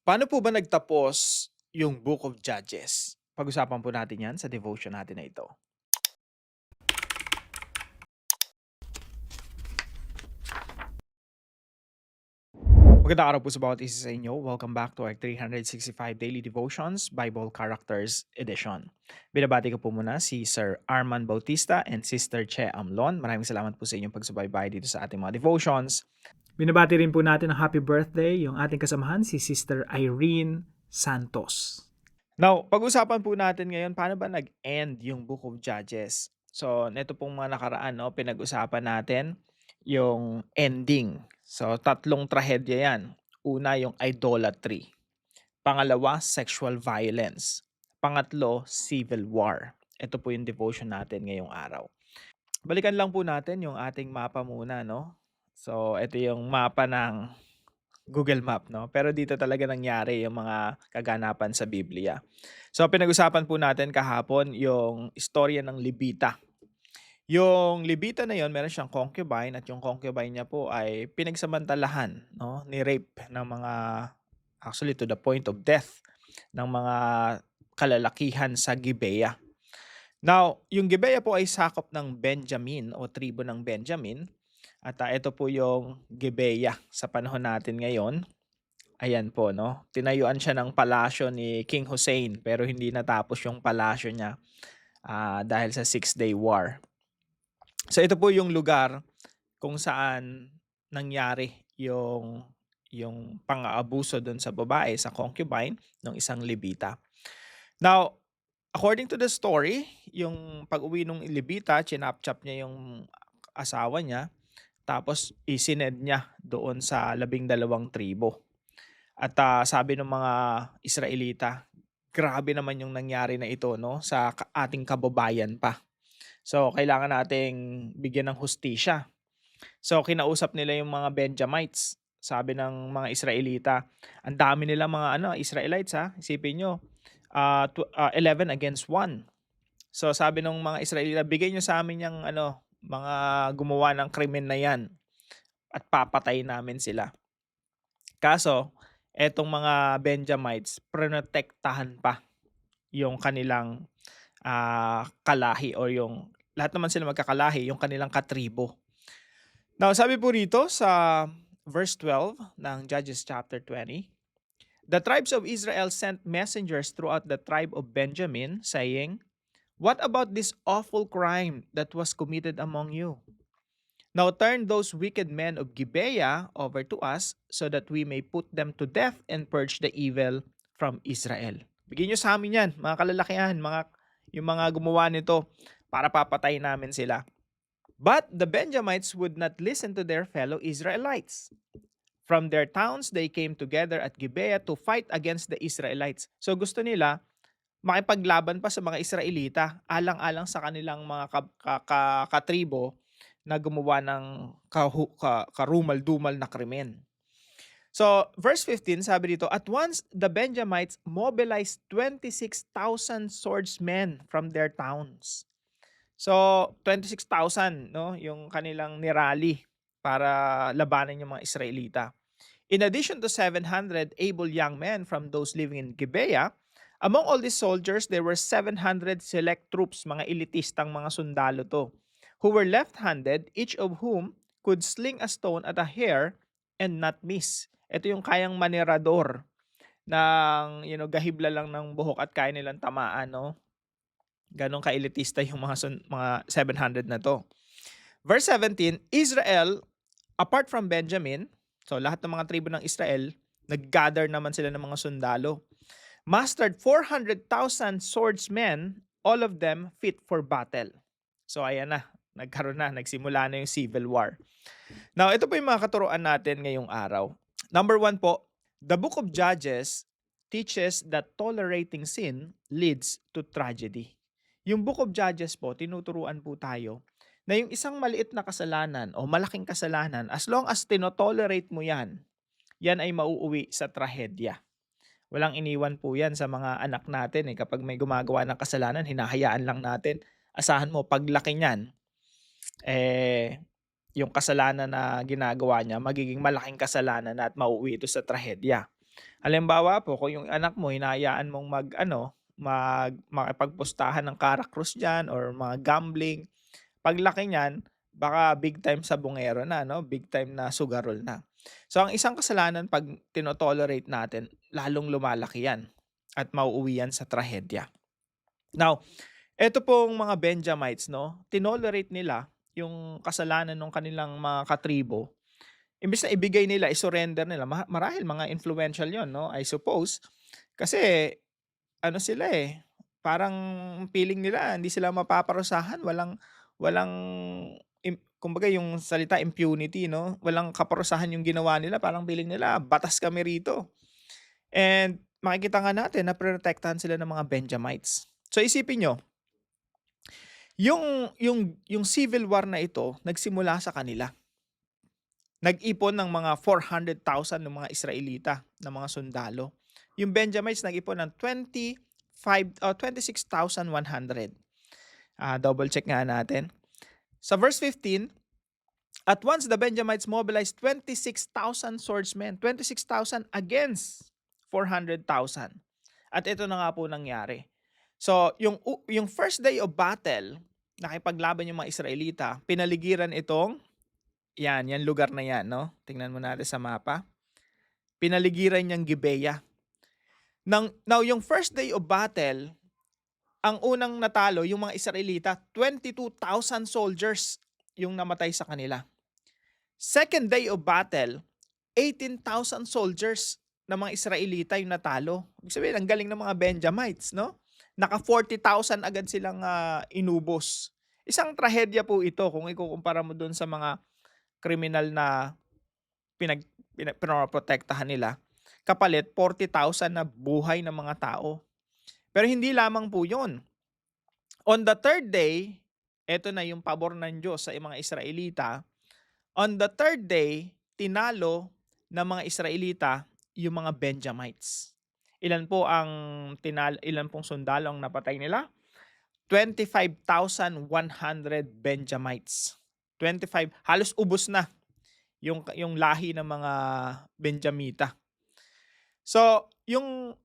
Paano po ba nagtapos yung Book of Judges? Pag-usapan po natin 'yan sa devotion natin na ito. Magandang araw po sa bawat isa sa inyo. Welcome back to our 365 Daily Devotions Bible Characters Edition. Binabati ko po muna si Sir Arman Bautista and Sister Che Amlon. Maraming salamat po sa inyong pagsubaybay dito sa ating mga devotions. Binabati rin po natin ng happy birthday yung ating kasamahan si Sister Irene Santos. Now, pag-usapan po natin ngayon paano ba nag-end yung Book of Judges. So, neto pong mga nakaraan, no, pinag-usapan natin yung ending. So, tatlong trahedya yan. Una, yung idolatry. Pangalawa, sexual violence. Pangatlo, civil war. Ito po yung devotion natin ngayong araw. Balikan lang po natin yung ating mapa muna, no? So, ito yung mapa ng Google Map, no? Pero dito talaga nangyari yung mga kaganapan sa Biblia. So, pinag-usapan po natin kahapon yung istorya ng Libita. Yung Libita na yon, meron siyang concubine at yung concubine niya po ay pinagsamantalahan, no? Ni-rape ng mga, actually to the point of death, ng mga kalalakihan sa Gibea. Now, yung Gibea po ay sakop ng Benjamin o tribo ng Benjamin. At ito po yung Gibea sa panahon natin ngayon. Ayan po, no? Tinayuan siya ng palasyo ni King Hussein pero hindi natapos yung palasyo niya dahil sa Six-Day War. So ito po yung lugar kung saan nangyari yung pang-aabuso doon sa babae, sa concubine ng isang Levita. Now, according to the story, yung pag-uwi ng Levita, chinap-chop niya yung asawa niya, tapos isined niya doon sa 12 tribo. At sabi ng mga Israelita, grabe naman yung nangyari na ito, no, sa ating kababayan pa. So kailangan nating bigyan ng hustisya. So kinausap nila yung mga Benjamites. Sabi ng mga Israelita, ang dami nila mga Israelites, ha. Isipin nyo, 11 against 1. So sabi ng mga Israelita, bigay nyo sa amin yung mga gumawa ng krimen na yan at papatay namin sila. Kaso, etong mga Benjamites, prinotektahan pa yung kanilang kalahi or yung lahat naman sila magkakalahi, yung kanilang katribo. Now, sabi po rito sa verse 12 ng Judges chapter 20, the tribes of Israel sent messengers throughout the tribe of Benjamin, saying, "What about this awful crime that was committed among you? Now turn those wicked men of Gibeah over to us so that we may put them to death and purge the evil from Israel." Bigyan nyo sa amin yan, mga kalalakihan, yung mga gumawa nito para papatayin namin sila. But the Benjamites would not listen to their fellow Israelites. From their towns, they came together at Gibeah to fight against the Israelites. So gusto nila makipaglaban pa sa mga Israelita, alang-alang sa kanilang mga katribo na gumawa ng karumal-dumal na krimen. So, verse 15, sabi dito, at once the Benjamites mobilized 26,000 swordsmen from their towns. So, 26,000, no, yung kanilang nirali para labanan yung mga Israelita. In addition to 700 able young men from those living in Gibeah, among all these soldiers, there were 700 select troops, mga elitistang mga sundalo to, who were left-handed, each of whom could sling a stone at a hair and not miss. Ito yung kayang manerador ng, gahibla lang ng buhok at kaya nilang tamaan, no? Ganon ka-elitista yung mga 700 na to. Verse 17, Israel, apart from Benjamin, so lahat ng mga tribo ng Israel, nag-gather naman sila ng mga sundalo, mustered 400,000 swordsmen, all of them fit for battle. So ayan na, nagsimula na yung civil war. Now, ito po yung mga katuruan natin ngayong araw. Number 1 po, the book of Judges teaches that tolerating sin leads to tragedy. Yung book of Judges po, tinuturuan po tayo na yung isang maliit na kasalanan o malaking kasalanan, as long as tinotolerate mo yan, yan ay mauuwi sa trahedya. Walang iniwan po yan sa mga anak natin. Kapag may gumagawa ng kasalanan, hinahayaan lang natin. Asahan mo, paglaki niyan, yung kasalanan na ginagawa niya, magiging malaking kasalanan at mauuwi ito sa trahedya. Halimbawa po kung yung anak mo hinahayaan mong makipagpustahan ng Caracross diyan or mga gambling, paglaki niyan baka big time sabongero na 'no, big time na sugarol na. So ang isang kasalanan 'pag tino-tolerate natin lalong lumalaki 'yan at mauuwi yan sa trahedya. Now, eto pong mga Benjamites 'no, tinolerate nila yung kasalanan ng kanilang mga katribo. Imbes na ibigay nila, i-surrender nila, marahil mga influential 'yon 'no, I suppose. Kasi ano sila, parang feeling nila hindi sila mapaparusahan, walang walang kumbaga yung salita impunity 'no, walang kaparusahan yung ginawa nila, parang feeling nila batas kami rito. And makikita nga natin na protektahan sila ng mga Benjamites. So isipin niyo, yung civil war na ito nagsimula sa kanila. Nag-ipon ng mga 400,000 ng mga Israelita na mga sundalo. Yung Benjamites nag-ipon ng 26,100. Double check nga natin. Sa verse 15, at once the Benjamites mobilized 26,000 swordsmen, 26,000 against 400,000. At ito na nga po nangyari. So, yung first day of battle, nakipaglaban yung mga Israelita, pinaligiran itong yan lugar na yan, no? Tingnan mo natin sa mapa. Pinaligiran niyang Gibeah. Now, yung first day of battle, ang unang natalo, yung mga Israelita, 22,000 soldiers yung namatay sa kanila. Second day of battle, 18,000 soldiers na mga Israelita yung natalo. Ibig sabihin, ang galing ng mga Benjamites, no? Naka 40,000 agad silang inubos. Isang trahedya po ito kung ikukumpara mo dun sa mga kriminal na pinoprotektahan nila. Kapalit, 40,000 na buhay ng mga tao. Pero hindi lamang po yun. On the third day, eto na yung pabor ng Diyos sa mga Israelita. On the third day, tinalo ng mga Israelita yung mga Benjamites. Ilan pong sundalo ang napatay nila? 25,100 Benjamites. 25, halos ubos na yung lahi ng mga Benjamita. So, yung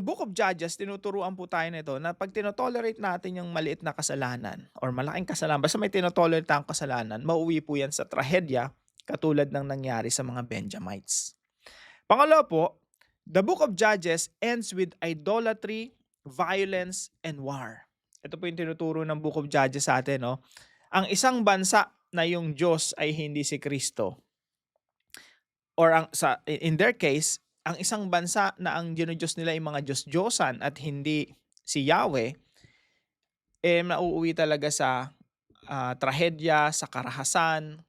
Book of Judges, tinuturuan po tayo nito na pag tinotolerate natin yung maliit na kasalanan or malaking kasalanan, basta may tinotolerate tayong kasalanan, mauwi po yan sa trahedya katulad ng nangyari sa mga Benjamites. Pangalawa po, the Book of Judges ends with idolatry, violence, and war. Ito po yung tinuturo ng Book of Judges sa atin, no? Ang isang bansa na yung Diyos ay hindi si Kristo, or in their case, ang isang bansa na ang Diyos nila ay mga Diyos-Diyosan at hindi si Yahweh, nauuwi talaga sa trahedya, sa karahasan.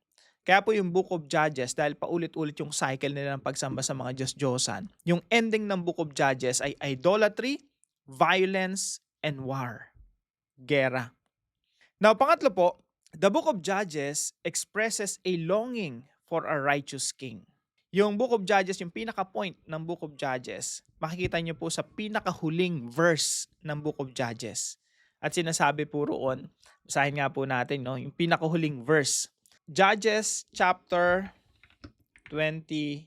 Kaya po yung Book of Judges, dahil paulit-ulit yung cycle nila ng pagsamba sa mga Diyos-Diyosan, yung ending ng Book of Judges ay idolatry, violence, and war. Gera. Now, pangatlo po, the Book of Judges expresses a longing for a righteous king. Yung Book of Judges, yung pinaka-point ng Book of Judges, makikita nyo po sa pinakahuling verse ng Book of Judges. At sinasabi po roon, basahin nga po natin, no, yung pinakahuling verse. Judges chapter 21.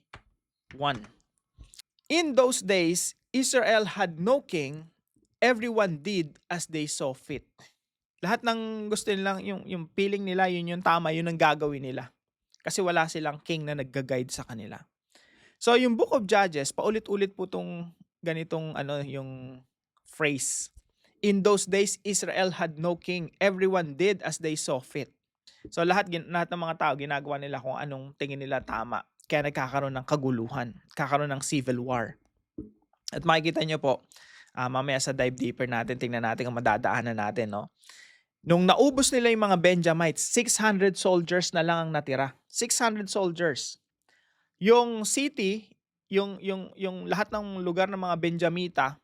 In those days, Israel had no king, everyone did as they saw fit. Lahat ng gusto nilang, yung feeling nila, yun yung tama, yun ang gagawin nila. Kasi wala silang king na nagga-guide sa kanila. So yung Book of Judges, paulit-ulit po tong ganitong yung phrase. In those days, Israel had no king. Everyone did as they saw fit. So lahat ng mga tao, ginagawa nila kung anong tingin nila tama. Kaya nagkakaroon ng kaguluhan, kakaroon ng civil war. At makikita nyo po, mamaya sa dive deeper natin, tingnan natin ang madadaanan natin, no? Nung naubos nila yung mga Benjamites, 600 soldiers na lang ang natira. 600 soldiers. Yung city, yung lahat ng lugar ng mga Benjamita,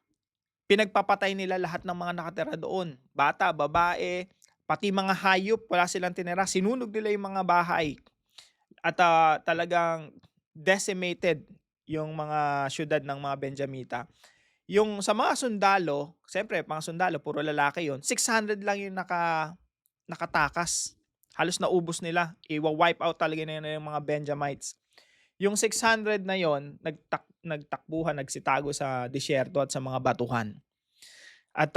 pinagpapatay nila lahat ng mga nakatira doon. Bata, babae, pati mga hayop, wala silang tinira. Sinunog nila yung mga bahay. At talagang decimated yung mga syudad ng mga Benjamita. Yung sa mga sundalo, siyempre, mga sundalo, puro lalaki yon, 600 lang yung nakatakas. Halos naubos nila. I-wipe out talaga na yung mga Benjamites. Yung 600 na yon nagtakbuhan, nagsitago sa disyerto at sa mga batuhan. At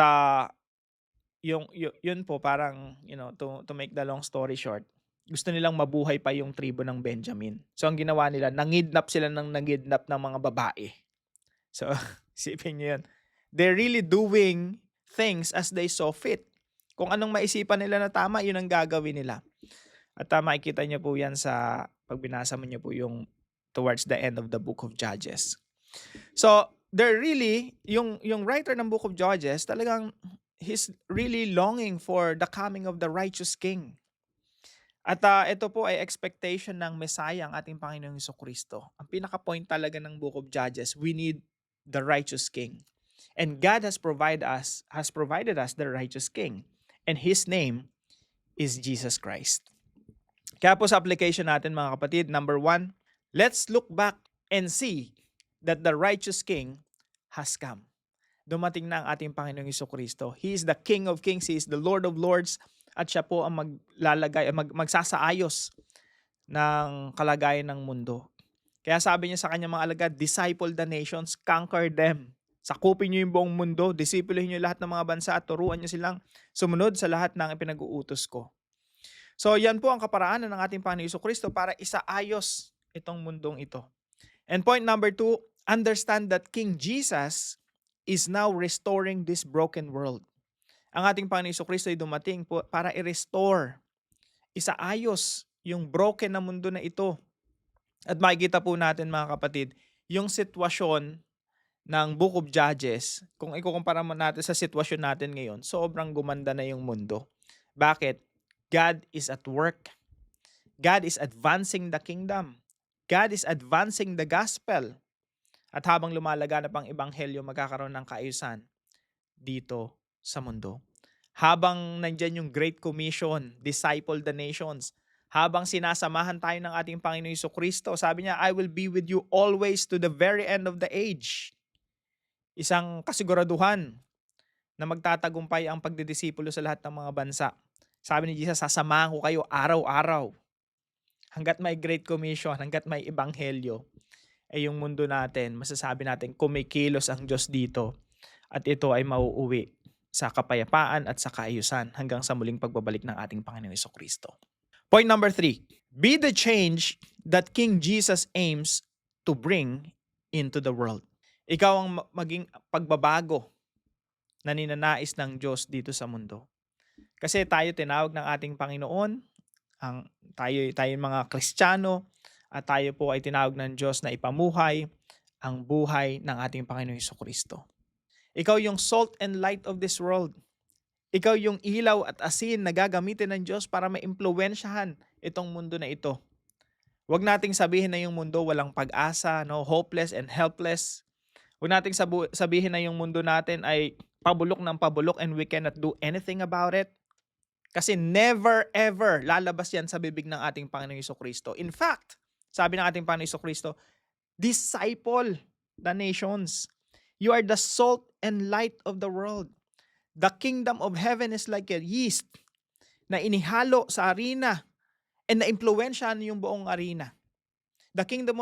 yun po parang, to make the long story short, gusto nilang mabuhay pa yung tribo ng Benjamin. So ang ginawa nila, nangidnap sila ng nangidnap ng mga babae. So isipin niyo yun. They're really doing things as they saw fit. Kung anong maisipan nila na tama, yun ang gagawin nila. At makikita niyo po yan sa pag binasa mo niyo po yung towards the end of the book of Judges. So, they're really, yung writer ng book of Judges, talagang he's really longing for the coming of the righteous king. At ito po ay expectation ng Messiah, ang ating Panginoong Jesucristo. Ang pinaka-point talaga ng book of Judges, we need the righteous king. And God has provided us the righteous king. And his name is Jesus Christ. Kaya po sa application natin mga kapatid, number 1, let's look back and see that the righteous king has come. Dumating na ang ating Panginoong Jesucristo. He is the King of Kings, He is the Lord of Lords, at siya po ang magsasaayos ng kalagayan ng mundo. Kaya sabi niya sa kanyang mga alagad, disciple the nations, conquer them. Sakupin niyo yung buong mundo, disipulihin niyo lahat ng mga bansa at turuan niyo silang sumunod sa lahat ng ipinag-uutos ko. So yan po ang kaparaanan ng ating Panginoon Jesucristo para isaayos itong mundong ito. And point number 2, understand that King Jesus is now restoring this broken world. Ang ating Panginoon Jesucristo ay dumating po para i-restore, isaayos yung broken na mundo na ito. At makikita po natin mga kapatid, yung sitwasyon ng Book of Judges, kung ikukumpara mo natin sa sitwasyon natin ngayon, sobrang gumanda na yung mundo. Bakit? God is at work. God is advancing the kingdom. God is advancing the gospel. At habang lumalaganap ang ebanghelyo, magkakaroon ng kaayusan dito sa mundo. Habang nandyan yung Great Commission, disciple the nations, habang sinasamahan tayo ng ating Panginoon Jesucristo, sabi niya, I will be with you always to the very end of the age. Isang kasiguraduhan na magtatagumpay ang pagdidisipulo sa lahat ng mga bansa. Sabi ni Jesus, sasamahan ko kayo araw-araw. Hanggat may Great Commission, hanggat may ebanghelyo, ay yung mundo natin, masasabi natin kumikilos ang Diyos dito at ito ay mauuwi sa kapayapaan at sa kaayusan hanggang sa muling pagbabalik ng ating Panginoong Jesucristo. Point number 3, be the change that King Jesus aims to bring into the world. Ikaw ang maging pagbabago na ninanais ng Diyos dito sa mundo. Kasi tayo tinawag ng ating Panginoon, tayo mga Kristiyano, at tayo po ay tinawag ng Diyos na ipamuhay ang buhay ng ating Panginoong Jesucristo. Ikaw yung salt and light of this world. Ikaw yung ilaw at asin na gagamitin ng Diyos para maimpluwensyahan itong mundo na ito. Huwag nating sabihin na yung mundo walang pag-asa, hopeless and helpless. Huwag nating sabihin na yung mundo natin ay pabulok ng pabulok and we cannot do anything about it. Kasi never ever lalabas yan sa bibig ng ating Panginoong Jesucristo. In fact, sabi ng ating Panginoong Jesucristo, disciple the nations. You are the salt and light of the world. The kingdom of heaven is like a yeast na inihalo sa arena and na-impluwensyahan yung buong arena. The kingdom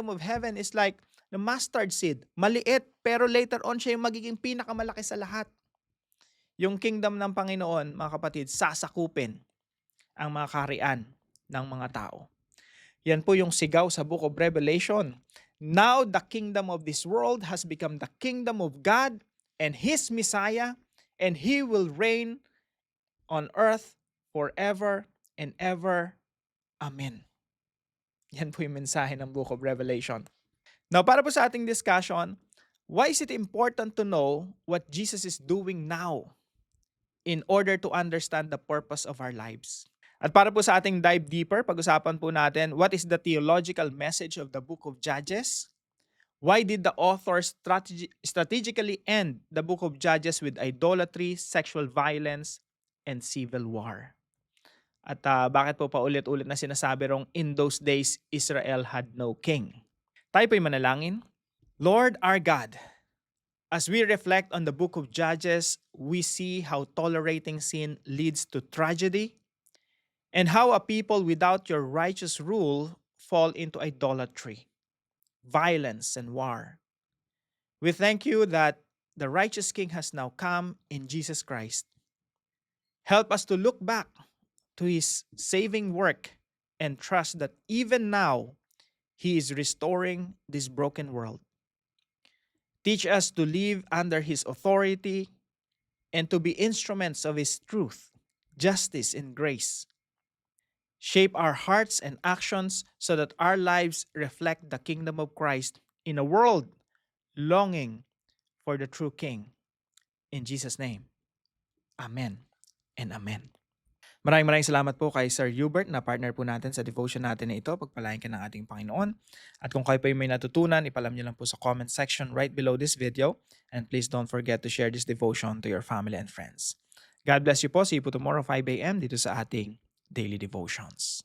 of heaven is like the mustard seed. Maliit, pero later on siya yung magiging pinakamalaki sa lahat. Yung kingdom ng Panginoon, mga kapatid, sasakupin ang mga kaharian ng mga tao. Yan po yung sigaw sa Book of Revelation. Now the kingdom of this world has become the kingdom of God and His Messiah, and He will reign on earth forever and ever. Amen. Yan po yung mensahe ng Book of Revelation. Now, para po sa ating discussion, why is it important to know what Jesus is doing now in order to understand the purpose of our lives? At para po sa ating dive deeper, pag-usapan po natin, what is the theological message of the Book of Judges? Why did the author strategically end the Book of Judges with idolatry, sexual violence, and civil war? At bakit po paulit-ulit na sinasabi rong in those days, Israel had no king? Tayo po'y manalangin. Lord our God, as we reflect on the Book of Judges, we see how tolerating sin leads to tragedy, and how a people without your righteous rule fall into idolatry, violence, and war. We thank you that the righteous King has now come in Jesus Christ. Help us to look back to his saving work and trust that even now he is restoring this broken world. Teach us to live under his authority and to be instruments of his truth, justice, and grace. Shape our hearts and actions so that our lives reflect the kingdom of Christ in a world longing for the true King. In Jesus' name, Amen and Amen. Maraming salamat po kay Sir Hubert na partner po natin sa devotion natin na ito. Pagpalain ka ng ating Panginoon. At kung kayo pa yung may natutunan, ipalam nyo lang po sa comment section right below this video. And please don't forget to share this devotion to your family and friends. God bless you po. See you po tomorrow 5 a.m. dito sa ating Daily Devotions.